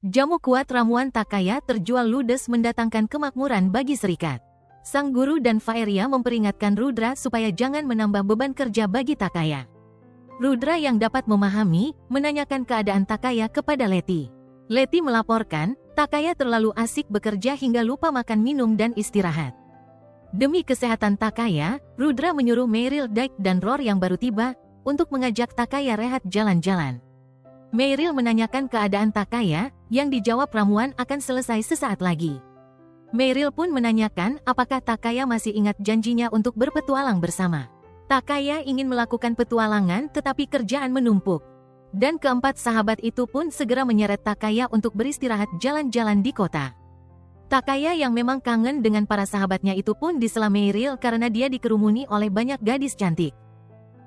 Jamu kuat ramuan Takaya terjual ludes mendatangkan kemakmuran bagi serikat. Sang guru dan Faeria memperingatkan Rudra supaya jangan menambah beban kerja bagi Takaya. Rudra yang dapat memahami, menanyakan keadaan Takaya kepada Letty. Letty melaporkan, Takaya terlalu asik bekerja hingga lupa makan minum dan istirahat. Demi kesehatan Takaya, Rudra menyuruh Meryl, Dyke dan Roar yang baru tiba, untuk mengajak Takaya rehat jalan-jalan. Meryl menanyakan keadaan Takaya, yang dijawab ramuan akan selesai sesaat lagi. Meryl pun menanyakan apakah Takaya masih ingat janjinya untuk berpetualang bersama. Takaya ingin melakukan petualangan tetapi kerjaan menumpuk. Dan keempat sahabat itu pun segera menyeret Takaya untuk beristirahat jalan-jalan di kota. Takaya yang memang kangen dengan para sahabatnya itu pun disela Meryl karena dia dikerumuni oleh banyak gadis cantik.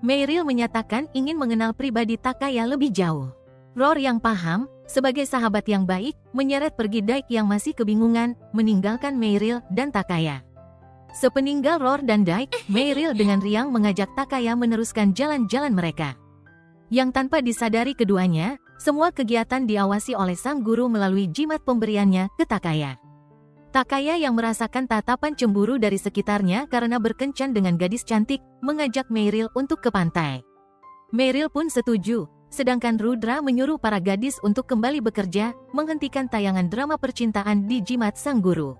Meryl menyatakan ingin mengenal pribadi Takaya lebih jauh. Roar yang paham, sebagai sahabat yang baik, menyeret pergi Dyke yang masih kebingungan, meninggalkan Meryl dan Takaya. Sepeninggal Roar dan Dyke, Meryl dengan riang mengajak Takaya meneruskan jalan-jalan mereka. Yang tanpa disadari keduanya, semua kegiatan diawasi oleh sang guru melalui jimat pemberiannya ke Takaya. Takaya yang merasakan tatapan cemburu dari sekitarnya karena berkencan dengan gadis cantik, mengajak Meryl untuk ke pantai. Meryl pun setuju. Sedangkan Rudra menyuruh para gadis untuk kembali bekerja, menghentikan tayangan drama percintaan di jimat sang guru.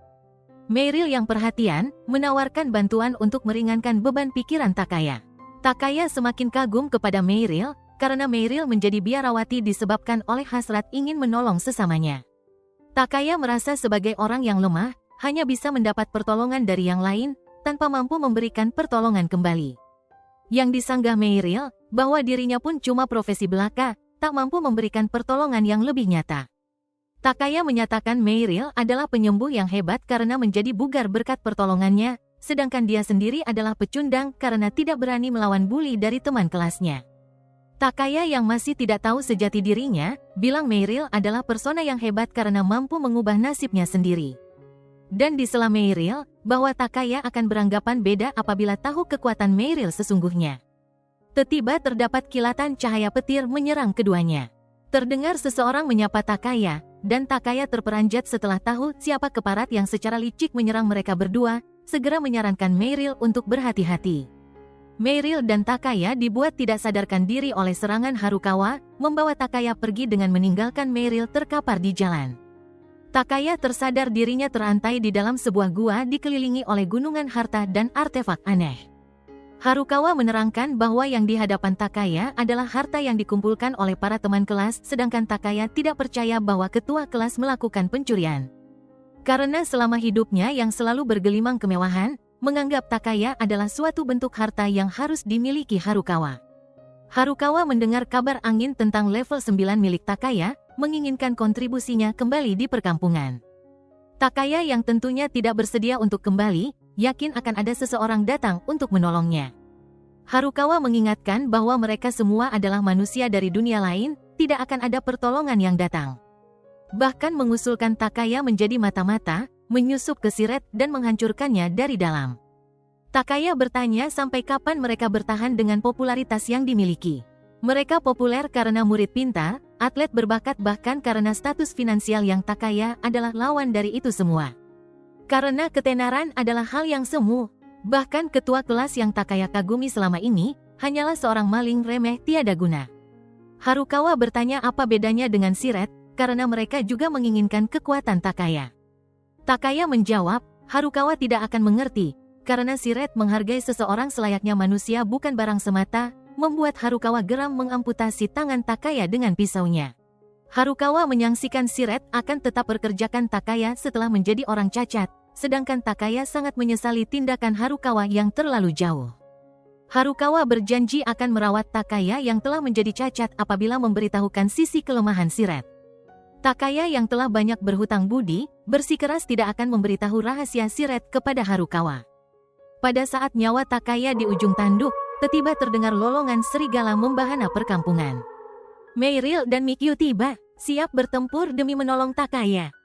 Meryl yang perhatian, menawarkan bantuan untuk meringankan beban pikiran Takaya. Takaya semakin kagum kepada Meryl, karena Meryl menjadi biarawati disebabkan oleh hasrat ingin menolong sesamanya. Takaya merasa sebagai orang yang lemah, hanya bisa mendapat pertolongan dari yang lain, tanpa mampu memberikan pertolongan kembali. Yang disanggah Meryl, bahwa dirinya pun cuma profesi belaka, tak mampu memberikan pertolongan yang lebih nyata. Takaya menyatakan Meryl adalah penyembuh yang hebat karena menjadi bugar berkat pertolongannya, sedangkan dia sendiri adalah pecundang karena tidak berani melawan bully dari teman kelasnya. Takaya yang masih tidak tahu sejati dirinya, bilang Meryl adalah persona yang hebat karena mampu mengubah nasibnya sendiri. Dan disela Meryl, bahwa Takaya akan beranggapan beda apabila tahu kekuatan Meryl sesungguhnya. Tiba-tiba terdapat kilatan cahaya petir menyerang keduanya. Terdengar seseorang menyapa Takaya, dan Takaya terperanjat setelah tahu siapa keparat yang secara licik menyerang mereka berdua, segera menyarankan Meryl untuk berhati-hati. Meryl dan Takaya dibuat tidak sadarkan diri oleh serangan Harukawa, membawa Takaya pergi dengan meninggalkan Meryl terkapar di jalan. Takaya tersadar dirinya terantai di dalam sebuah gua dikelilingi oleh gunungan harta dan artefak aneh. Harukawa menerangkan bahwa yang di hadapan Takaya adalah harta yang dikumpulkan oleh para teman kelas, sedangkan Takaya tidak percaya bahwa ketua kelas melakukan pencurian. Karena selama hidupnya yang selalu bergelimang kemewahan, menganggap Takaya adalah suatu bentuk harta yang harus dimiliki Harukawa. Harukawa mendengar kabar angin tentang level 9 milik Takaya, menginginkan kontribusinya kembali di perkampungan. Takaya yang tentunya tidak bersedia untuk kembali, yakin akan ada seseorang datang untuk menolongnya. Harukawa mengingatkan bahwa mereka semua adalah manusia dari dunia lain, tidak akan ada pertolongan yang datang. Bahkan mengusulkan Takaya menjadi mata-mata, menyusup ke Siret dan menghancurkannya dari dalam. Takaya bertanya sampai kapan mereka bertahan dengan popularitas yang dimiliki. Mereka populer karena murid pintar, atlet berbakat bahkan karena status finansial yang Takaya adalah lawan dari itu semua. Karena ketenaran adalah hal yang semu, bahkan ketua kelas yang Takaya kagumi selama ini, hanyalah seorang maling remeh tiada guna. Harukawa bertanya apa bedanya dengan Siret, karena mereka juga menginginkan kekuatan Takaya. Takaya menjawab, Harukawa tidak akan mengerti, karena Siret menghargai seseorang selayaknya manusia bukan barang semata, membuat Harukawa geram mengamputasi tangan Takaya dengan pisaunya. Harukawa menyaksikan Siret akan tetap bekerjakan Takaya setelah menjadi orang cacat, sedangkan Takaya sangat menyesali tindakan Harukawa yang terlalu jauh. Harukawa berjanji akan merawat Takaya yang telah menjadi cacat apabila memberitahukan sisi kelemahan Siret. Takaya yang telah banyak berhutang budi, bersikeras tidak akan memberitahu rahasia Siret kepada Harukawa. Pada saat nyawa Takaya di ujung tanduk, tiba-tiba terdengar lolongan serigala membahana perkampungan. Meryl dan Mikyu tiba, siap bertempur demi menolong Takaya.